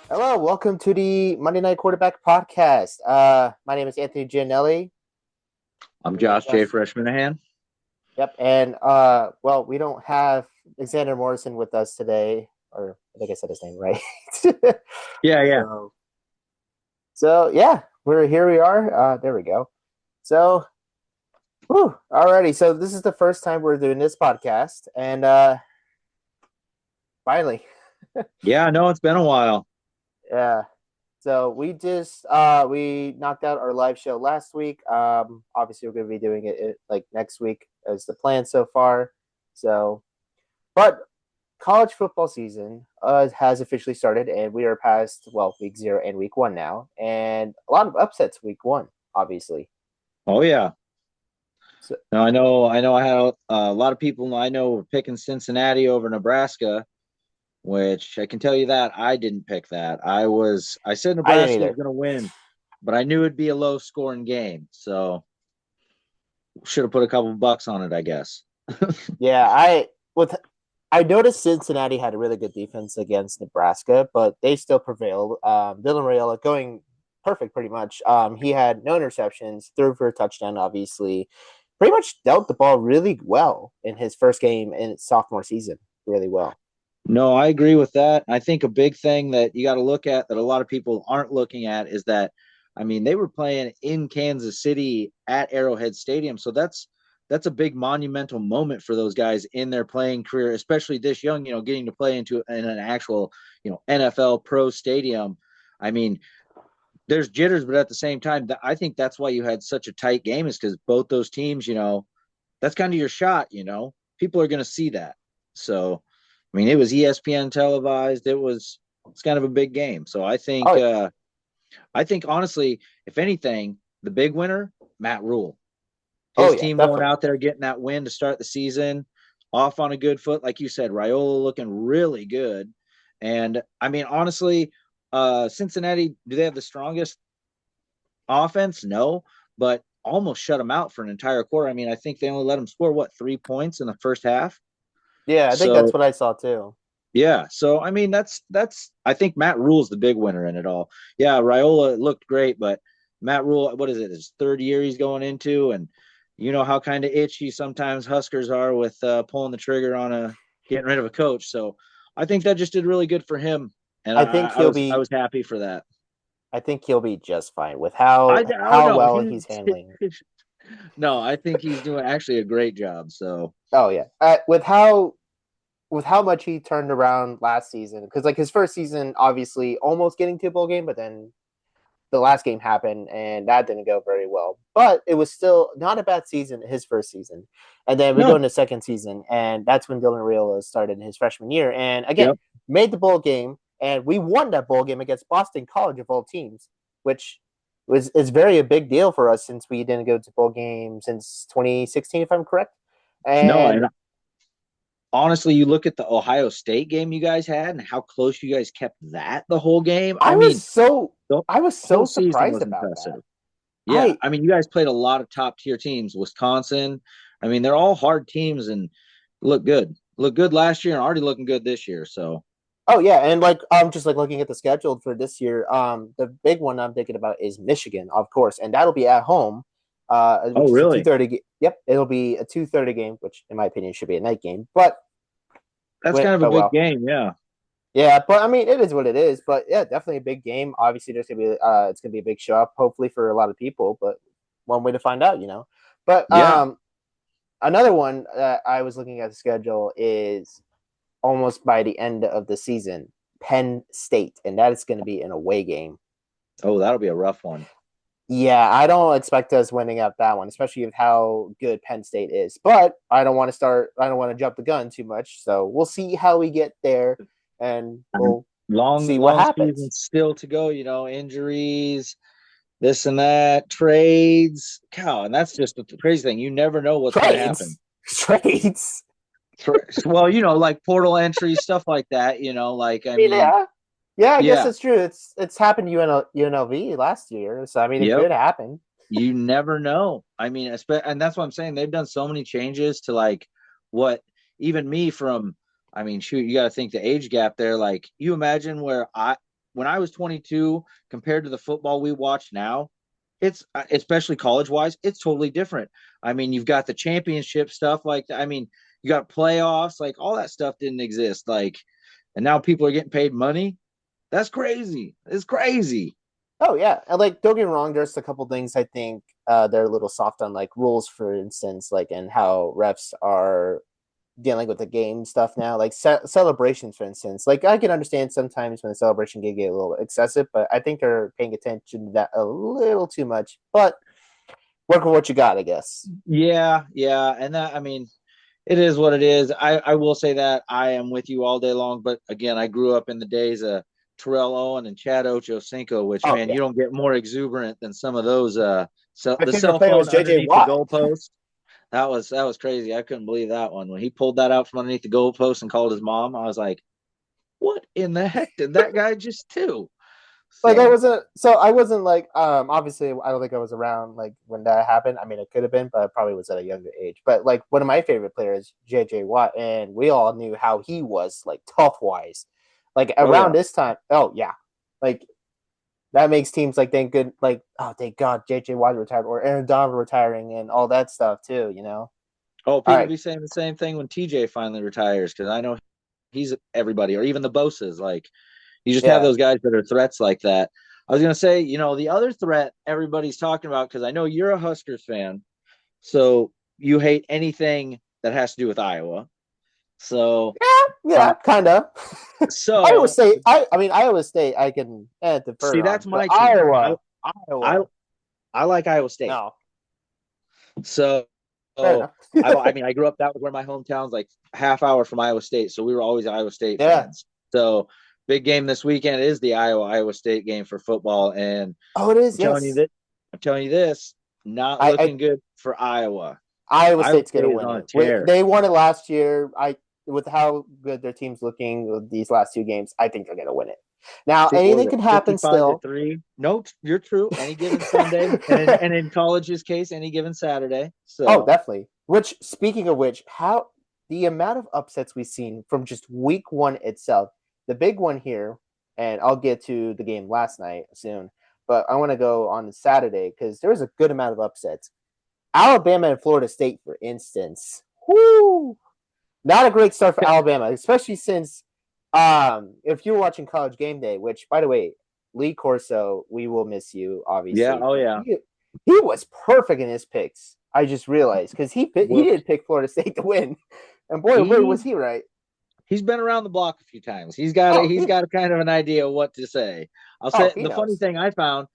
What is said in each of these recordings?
Hello, welcome to the Monday Night Quarterback Podcast. My name is Anthony Gianelli. I'm Josh J. Freshmanahan. Yep, and we don't have Alexander Morrison with us today, or I think I said his name right. Yeah, yeah. so, so yeah, we're here. We are. There we go. So, alrighty. So this is the first time we're doing this podcast, and finally, Yeah, no, it's been a while. yeah. So we just we knocked out our live show last week. Obviously we're going to be doing it like next week as the plan so far. So, but college football season has officially started, and we are past week 0 and week 1 now, and a lot of upsets week 1, obviously. Oh yeah. So, No, I know I had a lot of people I know were picking Cincinnati over Nebraska, which I can tell you that I didn't pick that. I said I didn't Nebraska was either. going to win, but I knew it'd be a low scoring game. So should have put a couple bucks on it, I guess. Yeah, I noticed Cincinnati had a really good defense against Nebraska, but they still prevailed. Dylan Raiola going perfect pretty much. He had no interceptions, threw for a touchdown, obviously. Pretty much dealt the ball really well in his first game in his sophomore season. Really well. No, I agree with that. I think a big thing that you got to look at that a lot of people aren't looking at is that, I mean, they were playing in Kansas City at Arrowhead Stadium, so that's a big monumental moment for those guys in their playing career, especially this young. Getting to play in an actual NFL pro stadium. I mean, there's jitters, but at the same time, I think that's why you had such a tight game is because both those teams, that's kind of your shot. People are going to see that. So I mean, it was ESPN televised. It's kind of a big game. So Oh, I think honestly, if anything, the big winner, Matt Rule. oh His yeah, team going definitely. out there getting that win to start the season, off on a good foot, like you said, Raiola looking really good. And I mean, honestly, Cincinnati, do they have the strongest offense? No, but almost shut them out for an entire quarter. I mean, I think they only let them score 3 points in the first half. Yeah, I think that's So what I saw too. yeah, so I mean that's I think Matt Rule's the big winner in it all. Yeah, Raiola looked great, but Matt Rule, what is it? His third year he's going into, and you know how kind of itchy sometimes Huskers are with pulling the trigger on a getting rid of a coach. So I think that just did really good for him, and I think I he'll was I be. was happy for that. I think he'll be just fine with Oh how no, well he's handling. no, I think he's doing actually a great job. So Oh yeah, with how much he turned around last season, because like his first season, obviously almost getting to a bowl game, but then the last game happened and that didn't go very well. But it was still not a bad season, his first season. And then we go no, into second season, and that's when Dylan Raiola started his freshman year. And again, yep. made the bowl game, and we won that bowl game against Boston College of all teams, which was is very a big deal for us since we didn't go to bowl game since 2016, if I'm correct. No, And and honestly, you look at the Ohio State game you guys had and how close you guys kept that the whole game. I I was mean, so the I was whole so season surprised was about that. impressive. Yeah, I I mean, you guys played a lot of top tier teams. Wisconsin, I mean, they're all hard teams and look good. Look good last year and already looking good this year. So, Oh yeah, and like I'm just like looking at the schedule for this year. The big one I'm thinking about is Michigan, of course, and that'll be at home. oh Which is a two really? thirty. Yep, it'll be a 2:30 game, which in my opinion should be a night game. But That's kind of a oh big well, game. Yeah, yeah. But I mean, it is what it is. But yeah, definitely a big game. Obviously, there's gonna be it's gonna be a big show up, hopefully for a lot of people. But one way to find out. But yeah. another one that I was looking at the schedule is almost by the end of the season, Penn State, and that is going to be an away game. Oh, that'll be a rough one. Yeah, I don't expect us winning out that one, especially with how good Penn State is. But I don't want to start. I don't want to jump the gun too much. So we'll see how we get there, and Um, we'll long, see what long season happens. still to go. Injuries, this and that, trades, cow, and that's just the crazy thing. You never know what's going to happen. Trades, trades. Well, like portal entries, stuff like that. Like I I mean, mean, yeah. I guess yeah, it's true. It's happened to UNLV last year, so I mean, it yep. could happen. You never know. I mean, and that's what I'm saying. They've done so many changes to like what even me from. I mean, shoot, you got to think the age gap there. Like, you imagine where when I was 22 compared to the football we watch now, it's especially college wise, it's totally different. I mean, you've got the championship stuff like I mean, you got playoffs, like all that stuff didn't exist. Like, and now people are getting paid money. That's crazy. It's crazy. Oh yeah, and like don't get me wrong, there's a couple things I think they're a little soft on, like rules, for instance, like and how refs are dealing with the game stuff now, like celebrations, for instance. Like I can understand sometimes when the celebration can get a little excessive, but I think they're paying attention to that a little too much. But work with what you got, I guess. Yeah, yeah, and that I mean, it is what it is. I will say that I am with you all day long, but again, I grew up in the days of Terrell Owen and Chad Ochocinco, which Oh man, yeah, you don't get more exuberant than some of those. So my the favorite cell player was phone JJ underneath the Watt. goalpost. That was crazy. I couldn't believe that one when he pulled that out from underneath the goalpost and called his mom. I was like, "What in the heck did that guy just do?" Like I So, wasn't, so I wasn't like obviously I don't think I was around like when that happened. I mean, it could have been, but I probably was at a younger age. But like one of my favorite players, JJ Watt, and we all knew how he was like tough wise. Like oh around yeah, this time, oh yeah, like that makes teams like thank good, like oh thank God JJ Watt retired or Aaron Donald retiring and all that stuff too. You know. oh, All people right, be saying the same thing when TJ finally retires because I know he's everybody, or even the Boses. Like you just have yeah. those guys that are threats like that. I was gonna say, the other threat everybody's talking about because I know you're a Huskers fan, so you hate anything that has to do with Iowa. So, Yeah, uh, kind of. Iowa so State. I mean Iowa State. I can see, defer that's on, but my team. I Iowa, I Iowa. I like Iowa State. No, So, fair so enough. I mean, I grew up. That was where my hometown's like half hour from Iowa State, so we were always Iowa State Yeah. fans. So, big game this weekend is the Iowa State game for football, and Oh, it I'm is. telling you Yes. that I'm telling you this, not I looking good for Iowa. Iowa Iowa State's gonna State is win on a it. tear. They won it last year. With how good their team's looking with these last two games, I think they're gonna win it. Now, What was anything it, can happen 55 to still. 3? Nope, you're true. Any given Sunday, and in college's case, any given Saturday. Oh, So, definitely. Which, speaking of which, how the amount of upsets we've seen from just week one itself. The big one here, and I'll get to the game last night soon, but I want to go on Saturday because there was a good amount of upsets. Alabama and Florida State, for instance. Whoo! Not a great start for Alabama, especially since if you're watching College Game Day, which by the way, Lee Corso, we will miss you, yeah, obviously, oh but yeah. he was perfect in his picks. I just realized because he Well, did pick Florida State to win, and boy, oh boy, he was he right. he's been around the block a few times. He's got a kind of an idea of what to say. I'll say He the funny knows. thing I found,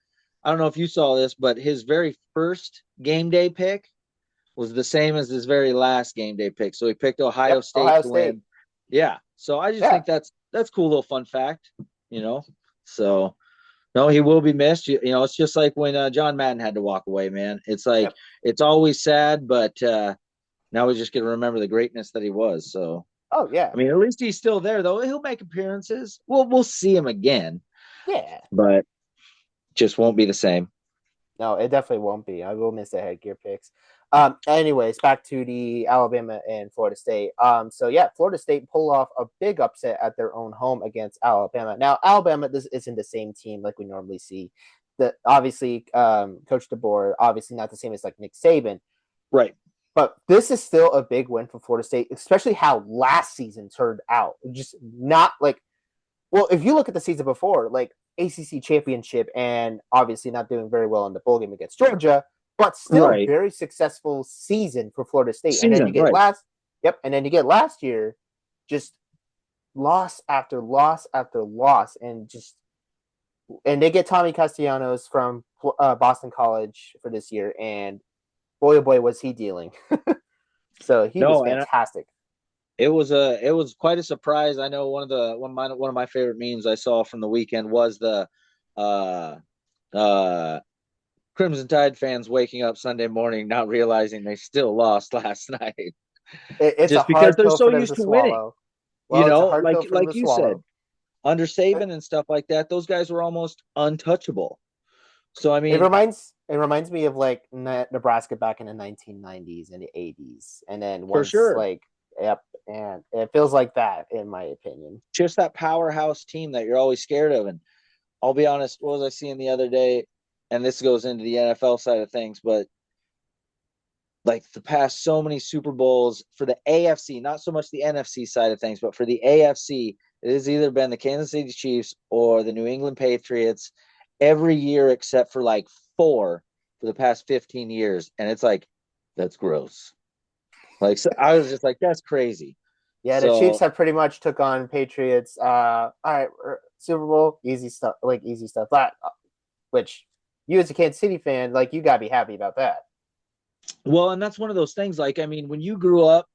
I don't know if you saw this, but his very first game day pick was the same as his very last game day pick. So he picked Ohio Yep, State Ohio to State. win. Yeah. So I just Yeah, think that's cool little fun fact, you know. So no, he will be missed. It's just like when John Madden had to walk away, man. It's like yep. it's always sad, but now we just get to remember the greatness that he was. So Oh yeah, I mean, at least he's still there, though. He'll make appearances. We'll see him again, yeah. but just won't be the same. No, it definitely won't be. I will miss the headgear picks. Anyways, back to the Alabama and Florida State. So yeah, Florida State pull off a big upset at their own home against Alabama. Now, Alabama, this isn't the same team like we normally see. The obviously, Coach DeBoer, obviously not the same as like Nick Saban, Right. but this is still a big win for Florida State, especially how last season turned out. Just not like, well, if you look at the season before, like ACC championship, and obviously not doing very well in the bowl game against Georgia, but still Right. very successful season for Florida State. And then you Season. get Right. and then you get last year, just loss after loss after loss, and they get Tommy Castellanos from Boston College for this year, and boy oh boy was he dealing. So he was No, and fantastic. it was quite a surprise. I know one of my favorite memes I saw from the weekend was the uh uh Crimson Tide fans waking up Sunday morning not realizing they still lost last night It's a just because hard they're pill so for them used to to winning. swallow. You Well, it's a know, hard like pill for them like to you said, swallow. under Saban and stuff like that, those guys were almost untouchable. So I It mean, reminds me of like Nebraska back in the 1990s and the 80s, and then for once sure, like yep, and it feels like that in my opinion. just that powerhouse team that you're always scared of. And I'll be honest, what was I seeing the other day? And this goes into the NFL side of things, but like the past so many Super Bowls for the AFC, not so much the NFC side of things, but for the AFC, it has either been the Kansas City Chiefs or the New England Patriots every year except for like four for the past 15 years. And it's like, that's gross. Like, so I was just like, that's crazy. Yeah, the Chiefs So, have pretty much took on Patriots. All right, Super Bowl, easy stuff, like easy stuff. That, which you as a Kansas City fan, like you gotta be happy about that. well, and that's one of those things. Like, I mean, when you grew up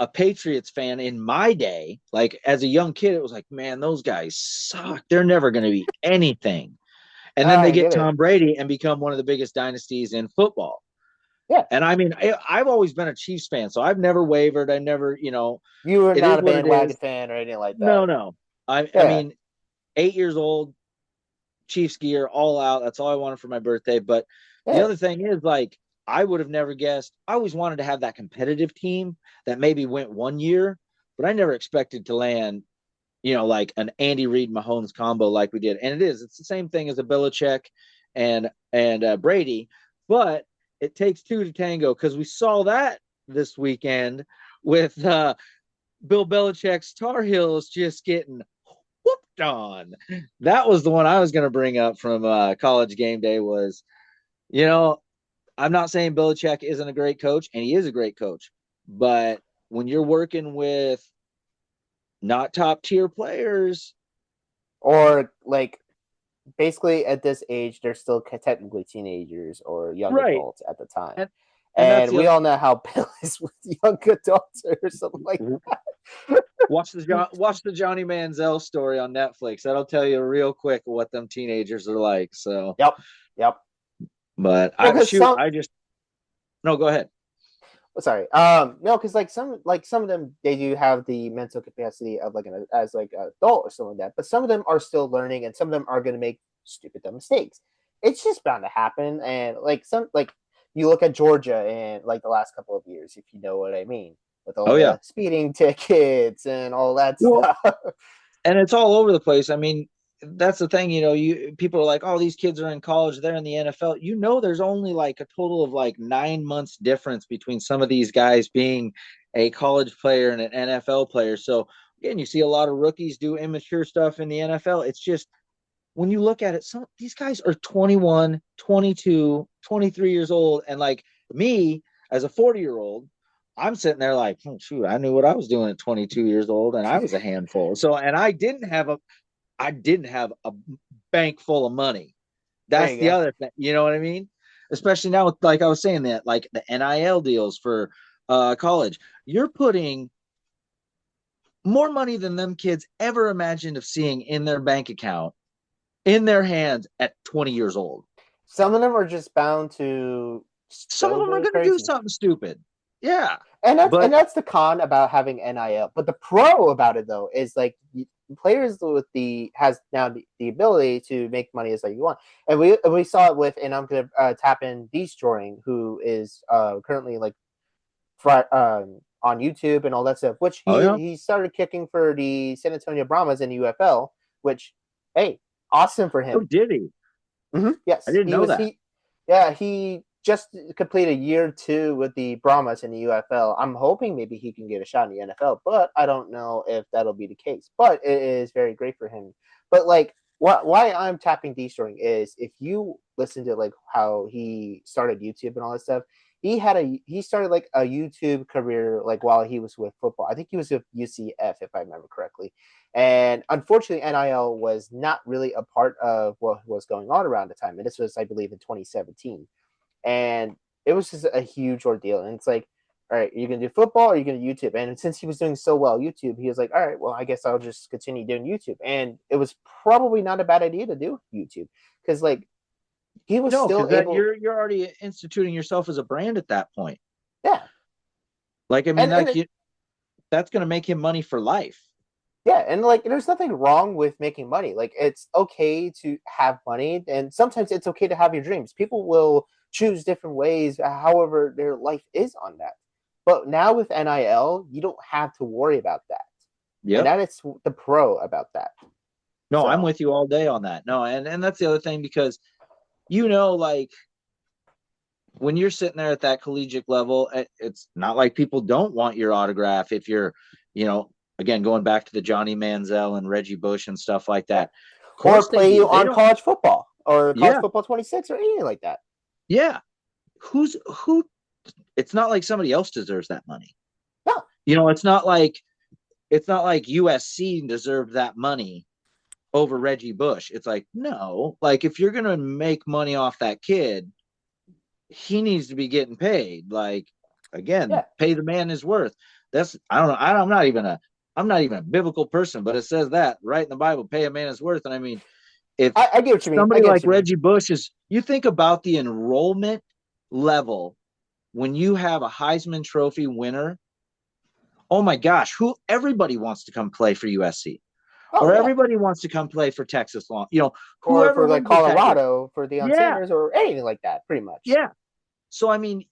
a Patriots fan in my day, like as a young kid, it was like, man, those guys suck. They're never going to be anything. And then they I get get it. Tom Brady and become one of the biggest dynasties in football. Yeah, And I mean, I've always been a Chiefs fan, so I've never wavered. I never, you were it not is a what it bandwagon is. fan or anything like No, that. no. I Yeah, mean, 8 years old, Chiefs gear, all out. That's all I wanted for my birthday. But the yeah. other thing is, like, I would have never guessed. I always wanted to have that competitive team that maybe went 1 year, but I never expected to land, like an Andy Reid Mahomes combo like we did. And it is. It's the same thing as a Belichick and Brady, but it takes two to tango because we saw that this weekend with Bill Belichick's Tar Heels just getting whooped on. That was the one I was going to bring up from college game day was, you know, I'm not saying Belichick isn't a great coach, and he is a great coach, but when you're working with not top tier players, Or like basically at this age, they're still technically teenagers or young right? adults at the time. And that's And the we other. all know how Bill is with young adults or something like that. Watch the Johnny Manziel story on Netflix. That'll tell you real quick what them teenagers are like. So, Yep, yep. but No, I because shoot, some I just no. Go ahead. sorry, no, because like some of them they do have the mental capacity of like an as like an adult or something like that, but some of them are still learning, and some of them are going to make stupid dumb mistakes. It's just bound to happen, and like you look at Georgia and like the last couple of years, if you know what I mean, with all Oh yeah. the speeding tickets and all that Well, stuff. and it's all over the place. I mean, that's the thing. You people are like, oh, these kids are in college, they're in the NFL. There's only like a total of like 9 months difference between some of these guys being a college player and an NFL player. So again, you see a lot of rookies do immature stuff in the NFL. It's just when you look at it, some these guys are 21, 22, 23 years old. And like me as a 40-year-old, I'm sitting there like, oh, shoot, I knew what I was doing at 22 years old and I was a handful. So, and I didn't have a bank full of money. There That's you the go. other thing. You know what I mean? Especially now with, like I was saying, that like the NIL deals for college, you're putting more money than them kids ever imagined of seeing in their bank account in their hands at 20 years old. Some of them are just bound to Some of go them are the going to do crazy. something stupid. Yeah. And But that's the con about having NIL. But the pro about it though is like players with the has now the ability to make money as like you want. And we saw it with, and I'm gonna tap in Destroying, who is currently like on YouTube and all that stuff. Which oh yeah. he started kicking for the San Antonio Brahmas in the UFL. Which, hey, awesome for Oh, him. did he? I Yes, didn't know that. yeah, he just completed year two with the Brahmas in the UFL. I'm hoping maybe he can get a shot in the NFL, but I don't know if that'll be the case. But it is very great for him. But like, why I'm tapping D-Storing is if you listen to like how he started YouTube and all that stuff, he started like a YouTube career like while he was with football. I think he was with UCF if I remember correctly. And unfortunately, NIL was not really a part of what was going on around the time. And this was, I believe, in 2017. And it was just a huge ordeal. And it's like, all right, you're going to do football or you're going to YouTube. And since he was doing so well YouTube, he was like, all right, well, I guess I'll just continue doing YouTube. And it was probably not a bad idea to do YouTube because, like, he was No, still because that able, you're already instituting yourself as a brand at that point. yeah. Like, I mean, And like it, that's going to make him money for life. Yeah, and like there's nothing wrong with making money. Like it's okay to have money, and sometimes it's okay to have your dreams. People will choose different ways, however their life is on that. But now with NIL, you don't have to worry about that, and Yep. that is the pro about that. No, I'm So with you all day on that. No, and that's the other thing because like when you're sitting there at that collegiate level, it's not like people don't want your autograph if you're, again, going back to the Johnny Manziel and Reggie Bush and stuff like yeah, that. Of or course they play you do. They on don't. college football or college Yeah, football 26 or anything like that. yeah. Who? It's not like somebody else deserves that money. No, It's not like USC deserved that money over Reggie Bush. It's like, no, like if you're gonna make money off that kid, he needs to be getting paid. Like, again, yeah, pay the man his worth. That's I don't know. I'm not even a biblical person, but it says that right in the Bible, pay a man his worth. And I mean, if I get what you mean. I somebody get what like you mean. Reggie Bush you think about the enrollment level when you have a Heisman Trophy winner. Oh my gosh, everybody wants to come play for USC, Oh or yeah, everybody wants to come play for Texas Long. or Whoever for like wins the package. Colorado for Deion Yeah, Sanders or anything like that, pretty much. yeah. So I mean,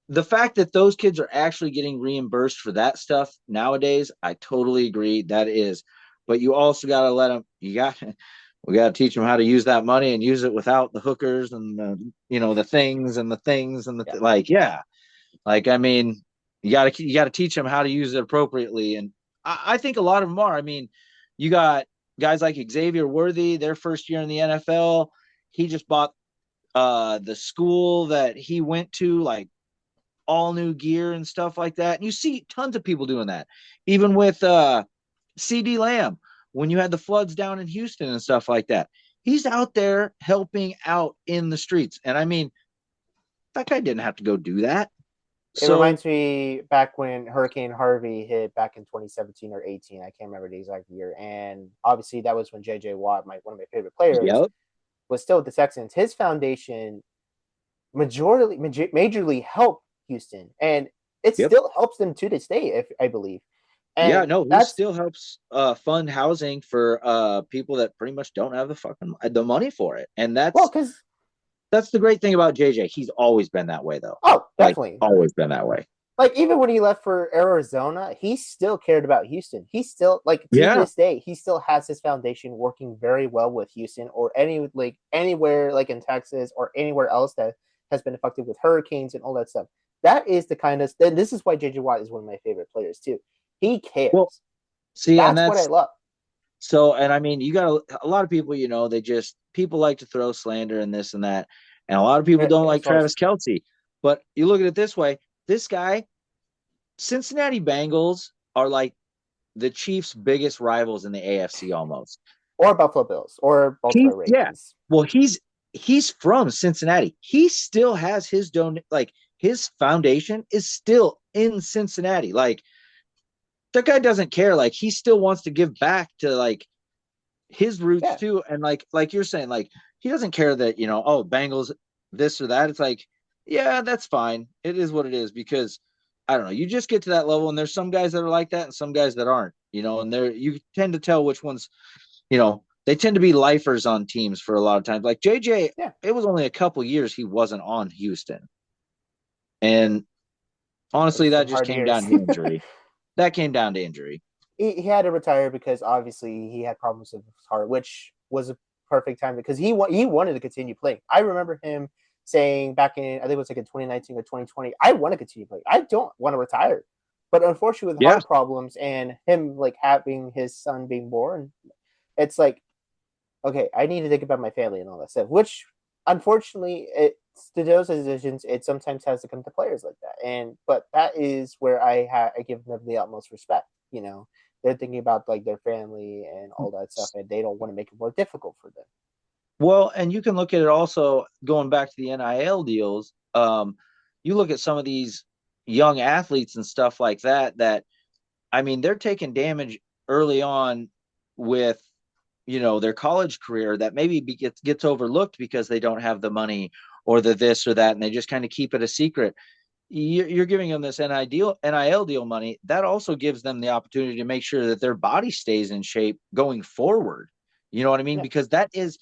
the fact that those kids are actually getting reimbursed for that stuff nowadays, I totally agree. That is, but you also got to let them. We got to teach them how to use that money and use it without the hookers and the things and the things and Yeah, like, yeah, like I mean, you got to teach them how to use it appropriately, and I think a lot of them are. I mean, you got guys like Xavier Worthy, their first year in the NFL. He just bought the school that he went to, like all new gear and stuff like that. And you see tons of people doing that. Even with CD Lamb, when you had the floods down in Houston and stuff like that. He's out there helping out in the streets. And I mean, that guy didn't have to go do that. it So, reminds me back when Hurricane Harvey hit back in 2017 or 18. I can't remember the exact year, and obviously that was when JJ Watt, one of my favorite players, yep, was still with the Texans. His foundation majorly helped Houston, and it yep. still helps them to this day, if I believe. Yeah, And no, he that's still helps fund housing for people that pretty much don't have the money for it. And well, that's because that's the great thing about JJ. He's always been that way though. oh, Like definitely. always been that way. Like even when he left for Arizona, he still cared about Houston. He still like to Yeah. this day, he still has his foundation working very well with Houston or anywhere like in Texas or anywhere else that has been affected with hurricanes and all that stuff. That is the kind of then this is why JJ Watt is one of my favorite players too. He Well, cares. see, and That's what I that's love. so, and I mean, you got a lot of people, they just people like to throw slander and this and that, and a lot of people don't like As always, Travis Kelce. But you look at it this way: this guy, Cincinnati Bengals are like the Chiefs' biggest rivals in the AFC almost. or Buffalo Bills or Baltimore Yeah. Ravens. Well, he's from Cincinnati. He still has his foundation is still in Cincinnati. Like that guy doesn't care. Like he still wants to give back to like his roots Yeah, too. And like you're saying, like he doesn't care that, oh, Bengals this or that. It's like, yeah, that's fine. It is what it is because I don't know. You just get to that level and there's some guys that are like that and some guys that aren't, and you tend to tell which ones, they tend to be lifers on teams for a lot of times. Like JJ, yeah. it was only a couple years he wasn't on Houston. And honestly, It's that some just hard came years. down to injury. That came down to injury. He had to retire because obviously he had problems with his heart, which was a perfect time because he wanted to continue playing. I remember him saying back in I think it was like in 2019 or 2020, I want to continue playing. I don't want to retire. But unfortunately with Yeah. heart problems and him like having his son being born, it's like okay, I need to think about my family and all that stuff. Which unfortunately to those decisions it sometimes has to come to players like that. But that is where I give them the utmost respect. They're thinking about like their family and all that stuff, and they don't want to make it more difficult for them. Well, and you can look at it also going back to the NIL deals. You look at some of these young athletes and stuff like that, I mean, they're taking damage early on with, their college career that maybe gets overlooked because they don't have the money or the this or that, and they just kind of keep it a secret. You're giving them this NIL deal money. That also gives them the opportunity to make sure that their body stays in shape going forward. You know what I mean? Yeah, Because that is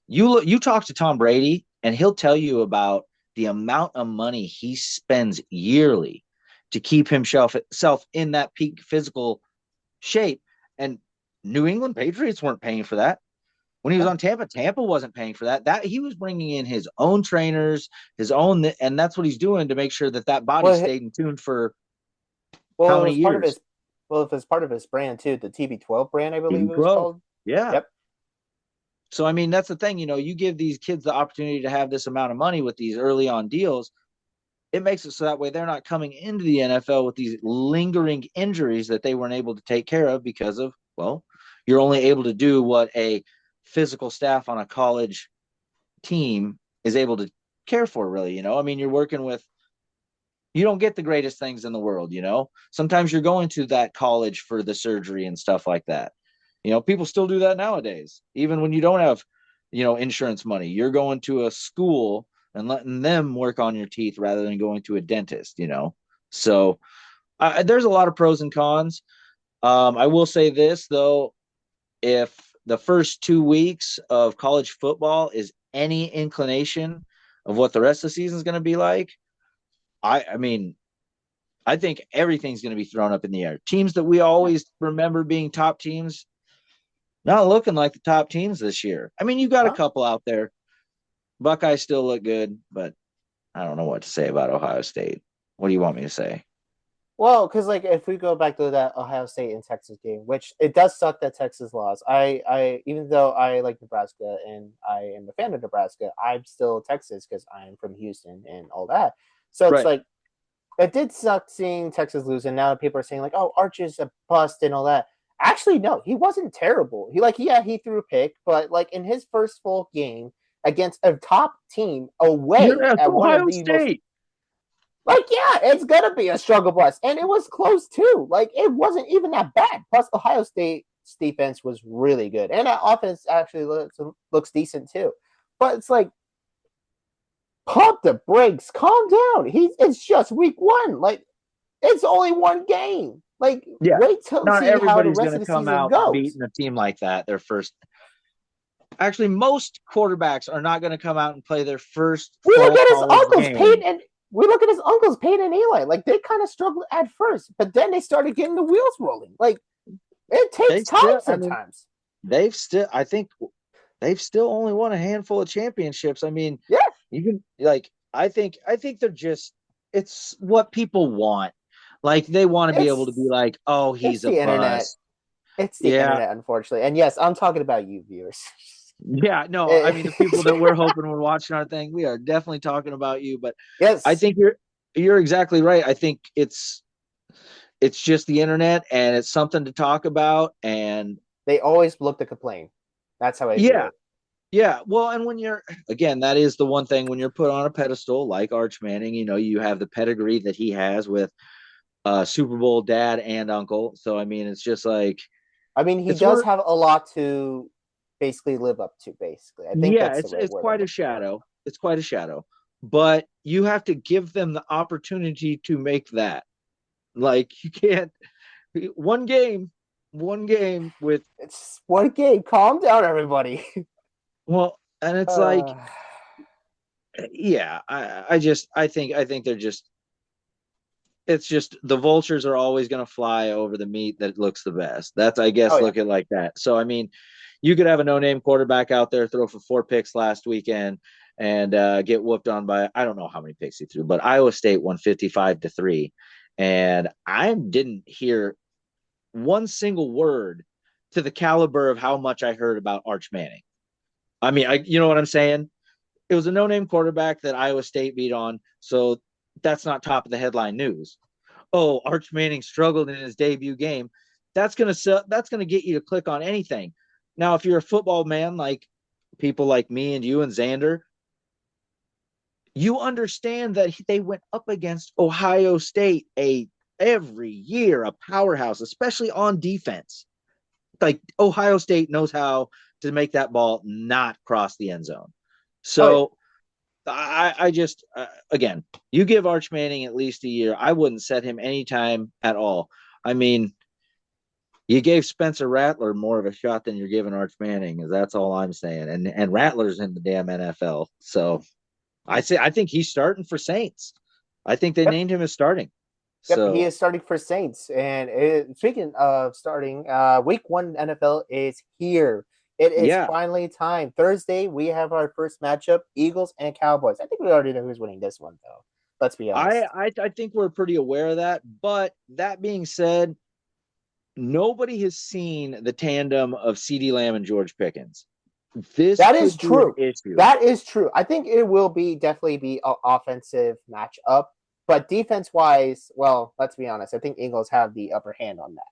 you talk to Tom Brady and he'll tell you about the amount of money he spends yearly to keep himself in that peak physical shape. And New England Patriots weren't paying for that. When he was Yeah. on Tampa, Tampa wasn't paying for that. That he was bringing in his own trainers, his own, and that's what he's doing to make sure that that body Well, stayed in tune for how well, it many was part of years? his. Well, if it's part of his brand too, the TB12 brand, I believe it was 2012. called. Yeah. Yep. So I mean, that's the thing. You give these kids the opportunity to have this amount of money with these early on deals. It makes it so that way they're not coming into the NFL with these lingering injuries that they weren't able to take care of because of, well, you're only able to do what a physical staff on a college team is able to care for, really. I mean, you're working with, you don't get the greatest things in the world. Sometimes you're going to that college for the surgery and stuff like that. People still do that nowadays, even when you don't have, insurance money. You're going to a school and letting them work on your teeth rather than going to a dentist. So there's a lot of pros and cons. I will say this, though, if the first 2 weeks of college football is any inclination of what the rest of the season is going to be like, I mean, I think everything's going to be thrown up in the air. Teams that we always remember being top teams, not looking like the top teams this year. I mean, you got a Huh? couple out there. Buckeyes still look good, but I don't know what to say about Ohio State. What do you want me to say? Well, because like if we go back to that Ohio State and Texas game, which it does suck that Texas lost. I even though I like Nebraska and I am a fan of Nebraska, I'm still Texas because I am from Houston and all that. So it's Right. like it did suck seeing Texas lose, and now people are saying like, "Oh, Arch is a bust" and all that. Actually, no, he wasn't terrible. He threw a pick, but like in his first full game against a top team You're away at at one of Ohio the most State. like, yeah, it's gonna be a struggle bus, and it was close too. Like, it wasn't even that bad. Plus, Ohio State's defense was really good, and that offense actually looks decent too. But it's like, pump the brakes, calm down. It's just week one. Like, it's only one game. Like, Yeah. wait till Not see how the everybody's rest going of to the come season out goes. beating a team like that their first. Actually, most quarterbacks are not going to come out and play their first We look full at his college uncles, Peyton game. and we look at his uncles, Peyton and Eli. Like, they kind of struggled at first, but then they started getting the wheels rolling. Like, it takes They time still, I mean, sometimes. I think they've still only won a handful of championships. I mean, Yeah, you can like, I think they're just, it's what people want. Like they want to be able to be it's like, oh, it's he's a the internet. bust. It's the Yeah. internet, unfortunately. And yes, I'm talking about you, viewers. Yeah. No, I mean, the people that we're hoping we're watching our thing, we are definitely talking about you, but I Yes, think you're exactly right. I think it's just the internet and it's something to talk about. And they always look to complain. That's how I view yeah, it. yeah. Well, and when you're, again, that is the one thing when you're put on a pedestal like Arch Manning, you have the pedigree that he has with Super Bowl dad and uncle. So, I mean, it's just like, I mean, he it's one does of, have a lot to basically live up to. Basically, I think yeah, that's the it's, right it's word I'm quite a looking for. shadow. It's quite a shadow, but you have to give them the opportunity to make that. Like, you can't, one game, one game with, It's one game. Calm down, everybody. well, and it's like, uh, yeah, I think they're just, it's just the vultures are always going to fly over the meat that looks the best. That's, I oh guess, yeah, look at like that. So I mean, you could have a no-name quarterback out there throw for 4 picks last weekend and get whooped on by, I don't know how many picks he threw, but Iowa State won 55-3, and I didn't hear one single word to the caliber of how much I heard about Arch Manning. I mean, you know what I'm saying? It was a no-name quarterback that Iowa State beat on, so that's not top of the headline news. Oh, Arch Manning struggled in his debut game. That's gonna get you to click on anything. Now, if you're a football man like people like me and you and Xander, you understand that they went up against Ohio State every year a powerhouse, especially on defense. Like Ohio State knows how to make that ball not cross the end zone. oh yeah. So I just again, you give Arch Manning at least a year. I wouldn't set him anytime at all. I mean, you gave Spencer Rattler more of a shot than you're giving Arch Manning. That's all I'm saying. And Rattler's in the damn NFL, so I think he's starting for Saints. I think they Yep. named him as starting. Yep, he So is starting for Saints. And speaking of starting, Week 1 NFL is here. It is yeah, finally time. Thursday, we have our first matchup: Eagles and Cowboys. I think we already know who's winning this one, though. Let's be I, honest. I I think we're pretty aware of that. But that being said, nobody has seen the tandem of CeeDee Lamb and George Pickens. This That is could be an true. issue. That is true. I think it will be definitely be an offensive matchup, but defense wise, well, let's be honest. I think Eagles have the upper hand on that.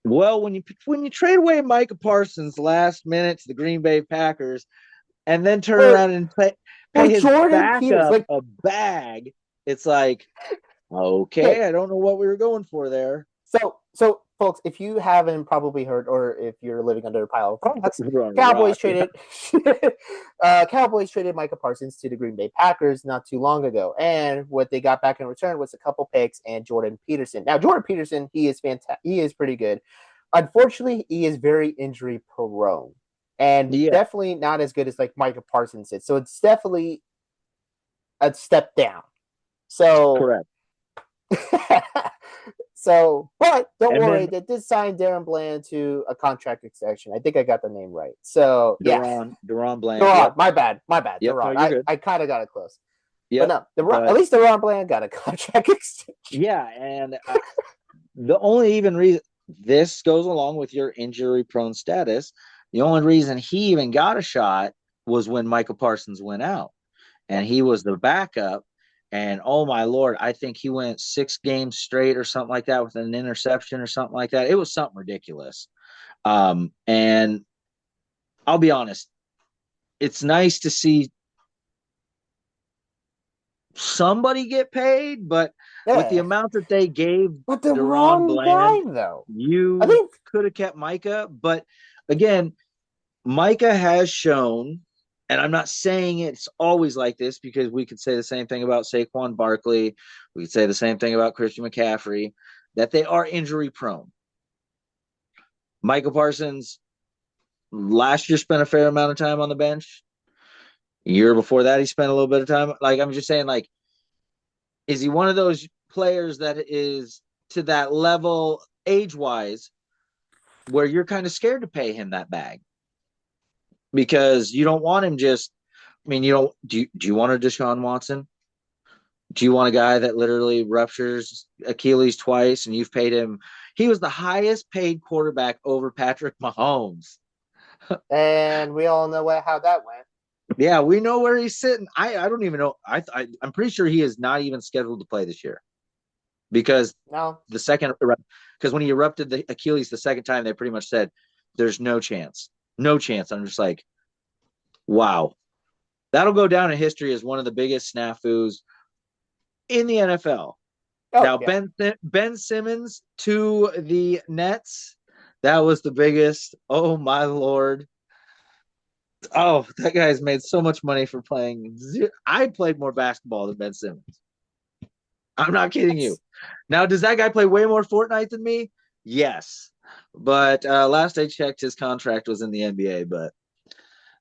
Well, when you trade away Micah Parsons last minute to the Green Bay Packers, and then turn For around and pay for his Jordan Peters, backup like a bag, it's like, okay, okay, I don't know what we were going for there. so folks, if you haven't probably heard, or if you're living under a pile of rocks, We're on a Cowboys rock. traded Cowboys traded Micah Parsons to the Green Bay Packers not too long ago, and what they got back in return was a couple picks and Jordan Peterson. Now Jordan Peterson, he is fantastic. He is pretty good. Unfortunately, he is very injury prone, and Yeah, definitely not as good as like Micah Parsons is. So it's definitely a step down. So correct. So, but don't And worry, then they did sign Darren Bland to a contract extension. I think I got the name right. So, yeah, Deron Bland. Deron, Yep. my bad, Yep. No, Deron. you're good. I kind of got it close, but Yep. no, at But least Deron Bland got a contract extension. yeah, and the only even reason this goes along with your injury prone status, the only reason he even got a shot was when Michael Parsons went out and Yep. he was the backup. And oh my Lord, I think he went 6 games straight or something like that with an interception or something like that. It was something ridiculous. And I'll be honest, it's nice to see somebody get paid, but with the Yeah, amount that they gave but the Deron wrong guy Bland, though. I you think could have kept Micah. But again, Micah has shown, and I'm not saying it's always like this because we could say the same thing about Saquon Barkley. We could say the same thing about Christian McCaffrey, that they are injury prone. Michael Parsons last year spent a fair amount of time on the bench. A year before that, he spent a little bit of time. Like, I'm just saying, like, is he one of those players that is to that level age wise where you're kind of scared to pay him that bag because you don't want him just, I mean, you don't, do you want a Deshaun Watson? Do you want a guy that literally ruptures Achilles twice and you've paid him? He was the highest paid quarterback over Patrick Mahomes. and we all know how that went. Yeah, we know where he's sitting. I don't even know. I'm pretty sure he is not even scheduled to play this year because No, the second because when he erupted the Achilles the second time, they pretty much said there's no chance, no chance. I'm just like, wow, that'll go down in history as one of the biggest snafus in the NFL. oh Now yeah, Ben Simmons to the Nets, that was the biggest. Oh my Lord. Oh, that guy's made so much money for playing. I played more basketball than Ben Simmons. I'm not kidding you. that's Now, does that guy play way more Fortnite than me? Yes. But last I checked, his contract was in the NBA. But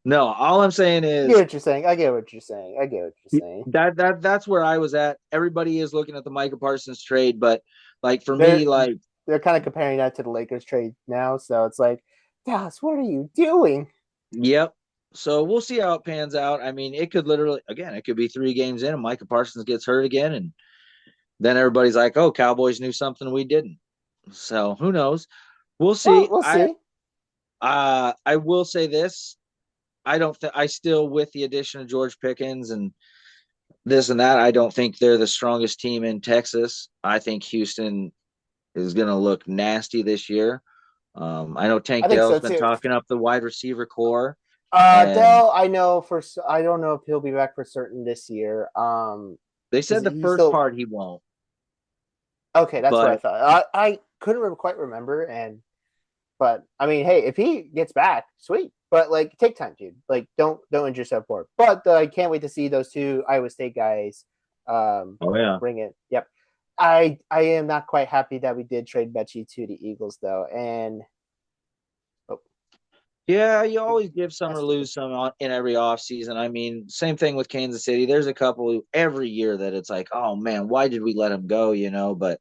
no, all I'm saying I get is what you're saying. I get what you're saying. I get what you're saying. that's where I was at. Everybody is looking at the Micah Parsons trade, but like for me, They're like they're kind of comparing that to the Lakers trade now. So it's like, Dallas, what are you doing? yep. So we'll see how it pans out. I mean, it could literally again, it could be 3 games in, and Micah Parsons gets hurt again, and then everybody's like, "Oh, Cowboys knew something we didn't." So who knows? We'll Well, see. we'll see. I will say this. I don't think I still with the addition of George Pickens and this and that. I don't think they're the strongest team in Texas. I think Houston is going to look nasty this year. I know Tank I think so Dell's been too. talking up the wide receiver core, and Dell, I know I don't know if he'll be back for certain this year. they Because said the he's first still part he won't. okay. That's what I But thought. I couldn't quite remember, but I mean, hey, if he gets back, sweet. But like, take time, dude. Like, don't injure yourself for it. But I can't wait to see those two Iowa State guys. oh yeah, Bring it. Yep. I am not quite happy that we did trade Mechie to the Eagles though, and oh, yeah, you always give some or that's stupid. lose some in every offseason. I mean, same thing with Kansas City. There's a couple every year that it's like, oh man, why did we let him go? But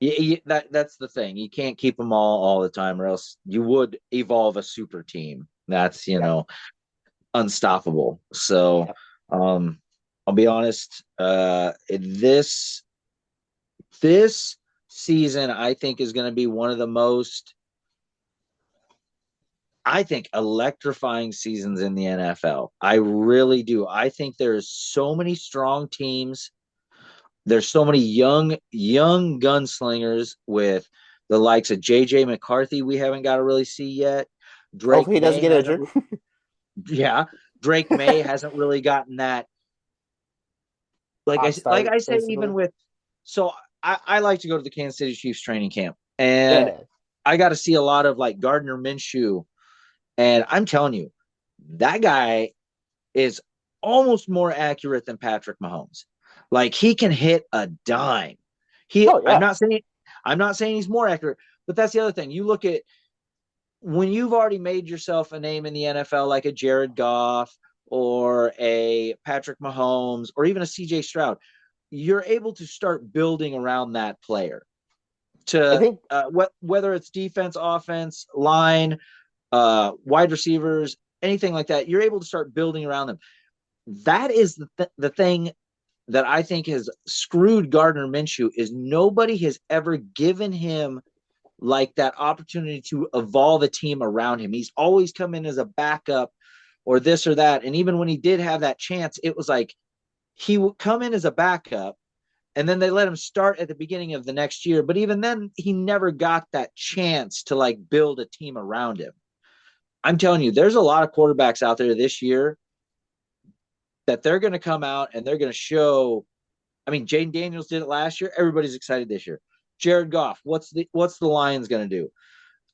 That's the thing. You can't keep them all the time, or else you would evolve a super team. That's Yep. unstoppable. So, Yep. I'll be honest. This season, I think, is going to be one of the most, I think, electrifying seasons in the NFL. I really do. I think there's so many strong teams. There's so many young gunslingers with the likes of JJ McCarthy we haven't got to really see yet. Drake Hopefully he doesn't May get hasn't injured. yeah, Drake May hasn't really gotten that, Hot like start, I say, even basically. with, so I like to go to the Kansas City Chiefs training camp, and Yeah. I got to see a lot of like Gardner Minshew, and I'm telling you, that guy is almost more accurate than Patrick Mahomes. Like, he can hit a dime. He Oh yeah. I'm not saying he's more accurate, but that's the other thing. You look at when you've already made yourself a name in the NFL, like a Jared Goff or a Patrick Mahomes or even a CJ Stroud, you're able to start building around that player I to think whether it's defense, offense, line, wide receivers, anything like that. You're able to start building around them. That is the thing that I think has screwed Gardner Minshew is nobody has ever given him like that opportunity to evolve a team around him. He's always come in as a backup or this or that. And even when he did have that chance, it was like he would come in as a backup and then they let him start at the beginning of the next year. But even then, he never got that chance to like build a team around him. I'm telling you, there's a lot of quarterbacks out there this year that they're going to come out and they're going to show. I mean, Jaden Daniels did it last year. Everybody's excited this year. Jared Goff, what's the Lions going to do?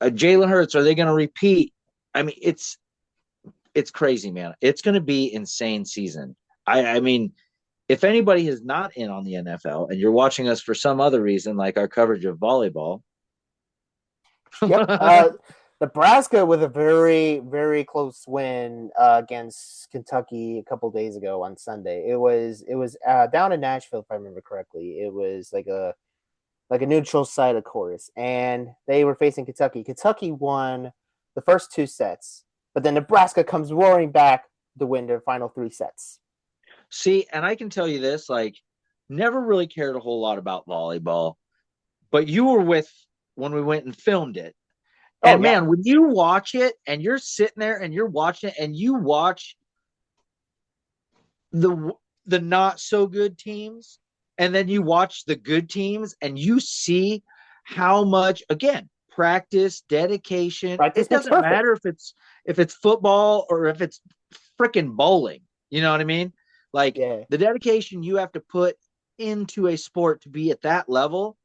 Jalen Hurts, are they going to repeat? I mean, it's crazy, man. It's going to be insane season. I mean, if anybody is not in on the NFL and you're watching us for some other reason, like our coverage of volleyball, yep. Nebraska with a very, very close win against Kentucky a couple days ago on Sunday. It was down in Nashville, if I remember correctly. It was like a neutral site, of course, and they were facing Kentucky. Kentucky won the first two sets, but then Nebraska comes roaring back to win their final three sets. see, and I can tell you this, like, never really cared a whole lot about volleyball, but you were with when we went and filmed it. Oh And yeah, man, when you watch it and you're sitting there and you're watching it and you watch the the not so good teams and then you watch the good teams and you see how much, again, practice, dedication. practice It makes doesn't perfect. matter if it's football or if it's freaking bowling. You know what I mean? Like, Yeah. the dedication you have to put into a sport to be at that level,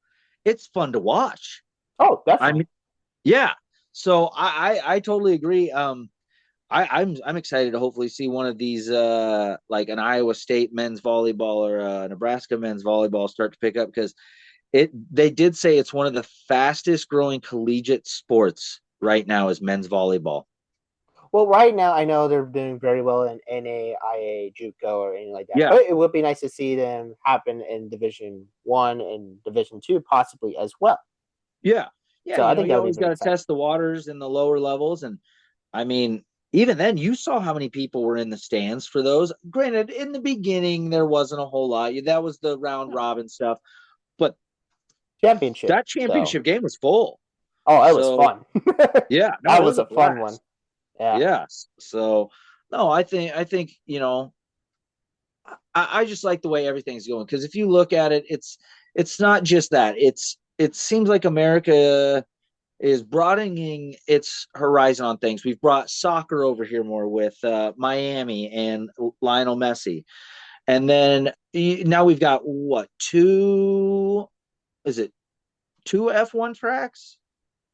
it's fun to watch. Oh, I definitely. mean, yeah. So I totally agree. I'm excited to hopefully see one of these like an Iowa State men's volleyball or Nebraska men's volleyball start to pick up, because they did say it's one of the fastest growing collegiate sports right now is men's volleyball. Well, right now I know they're doing very well in NAIA, JUCO, or anything like that. Yeah, But it would be nice to see them happen in Division 1 and Division 2, possibly as well. yeah, yeah. So I think You that would be always got very to exciting. test the waters in the lower levels, and I mean, even then, you saw how many people were in the stands for those. Granted, in the beginning, there wasn't a whole lot. That was the round Yeah. robin stuff, but Championship. that So, championship game was full. oh, it was So fun. yeah, no, That it was was a a fun one. blast. Yeah. Yes. So no, I think I just like the way everything's going, because if you look at it, it's not just that. It seems like America is broadening its horizon on things. We've brought soccer over here more with Miami and Lionel Messi, and then now we've got what, two? Is it two F1 tracks?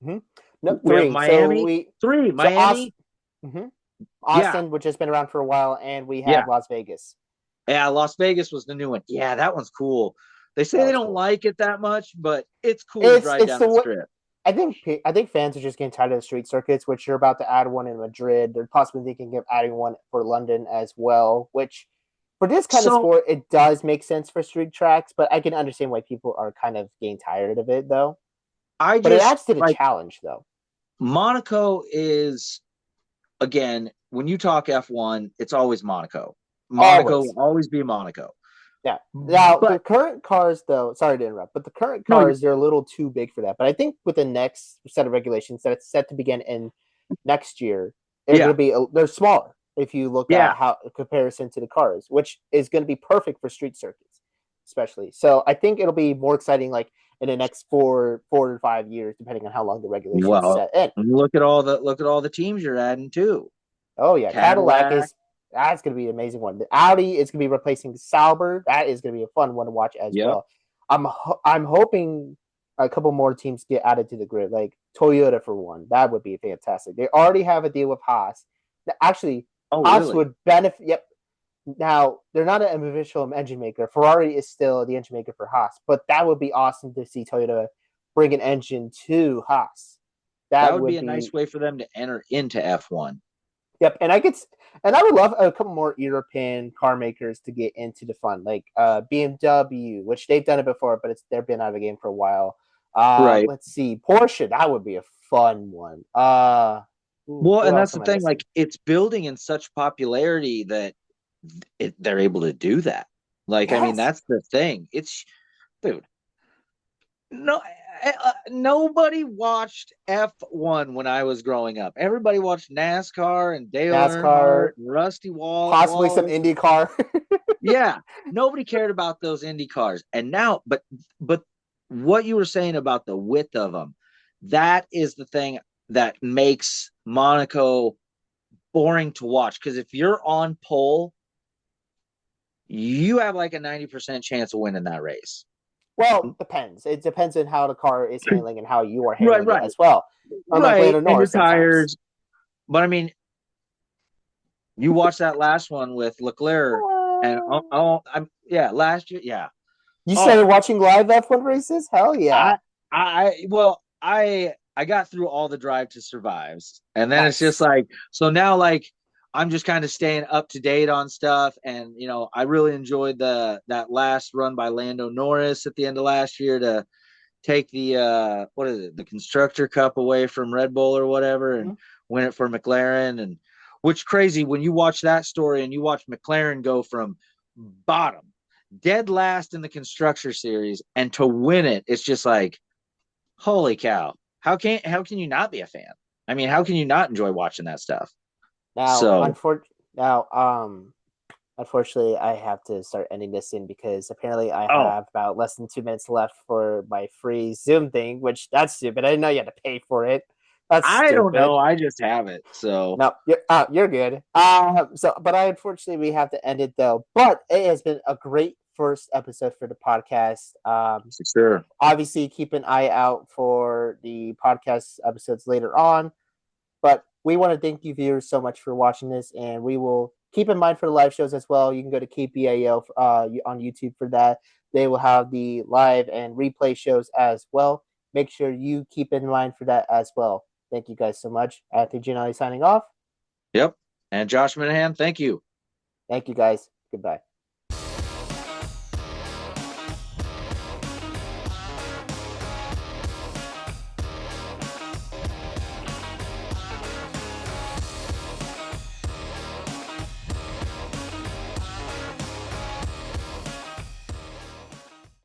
Mm-hmm. No, We have three. So Miami, we, three so Miami. Yeah, Austin, which has been around for a while, and we yeah, have Las Vegas. yeah. Las Vegas was the new one. Yeah, that one's cool. They say That they was don't cool. like it that much, but it's cool to drive It's down the the strip. I think fans are just getting tired of the street circuits, which you're about to add one in Madrid. They're possibly thinking of adding one for London as well, which For this kind of So sport, it does make sense for street tracks, but I can understand why people are kind of getting tired of it, though. I But it just adds to the like challenge, though. Monaco is, again, when you talk F1, it's always Monaco. Monaco Always. will always be Monaco. Yeah. Now, the But current cars, though, sorry to interrupt, but the current no, cars, they're a little too big for that. But I think with the next set of regulations that it's set to begin in next year, they're going yeah, to be, they're smaller if you look yeah, at how comparison to the cars, which is going to be perfect for street circuits, especially. So I think it'll be more exciting, like in the next 4 to 5 years, depending on how long the regulations well, set in. look at all the teams you're adding too. Oh yeah, Cadillac Cadillac. is that's going to be an amazing one. The Audi is going to be replacing Sauber. That is going to be a fun one to watch as Yep. well. I'm hoping a couple more teams get added to the grid, like Toyota for one. That would be fantastic. They already have a deal with Haas. Actually, Oh, Haas really? would benefit. Yep. Now they're not an official engine maker. Ferrari is still the engine maker for Haas, but that would be awesome to see Toyota bring an engine to Haas. That That would be would a nice be way for them to enter into F1. Yep, and I would love a couple more European car makers to get into the fun, like BMW, which they've done it before, but they've been out of the game for a while. Right. Let's see, Porsche, that would be a fun one. Well, Who and else that's the am I thing. missing? Like, it's building in such popularity that they're able to do that. Like, I mean, Yes, that's the thing. It's, dude, no, nobody watched F1 when I was growing up. Everybody watched NASCAR and Dale Earnhardt NASCAR, and Rusty possibly some Wallace. IndyCar. Yeah, nobody cared about those Indy cars. And now, but what you were saying about the width of them, that is the thing that makes Monaco boring to watch. Because if you're on pole, you have like a 90% chance of winning that race. Well, depends. It depends on how the car is handling and how you are Right, handling it right, as well. Unlike right. Lando And your Norris sometimes. tires. But I mean, you watch that last one with Leclerc, and yeah, last year, yeah. You Oh, started watching live F1 races? Hell yeah. well, I got through all the Drive to Survives, and then it's just Nice. like, so now, like, I'm just kind of staying up to date on stuff, and I really enjoyed that last run by Lando Norris at the end of last year to take the what is it, the Constructor Cup away from Red Bull or whatever, Mm-hmm. and win it for McLaren. And which crazy when you watch that story and you watch McLaren go from bottom, dead last in the Constructor Series, and to win it, it's just like, holy cow! How can you not be a fan? I mean, how can you not enjoy watching that stuff? Now, So, unfortunately, I have to start ending this in because apparently I oh, have about less than 2 minutes left for my free Zoom thing, which that's stupid. I didn't know you had to pay for it. That's I don't stupid. know. I just have it. So, No, you're good. But I unfortunately we have to end it though. But it has been a great first episode for the podcast. for sure. Obviously, keep an eye out for the podcast episodes later on. But we want to thank you viewers so much for watching this, and we will keep in mind for the live shows as well. You can go to KPAO on YouTube for that. They will have the live and replay shows as well. Make sure you keep in mind for that as well. Thank you guys so much. Anthony Gianelli signing off. Yep. And Josh Minahan, thank you. Thank you guys. Goodbye.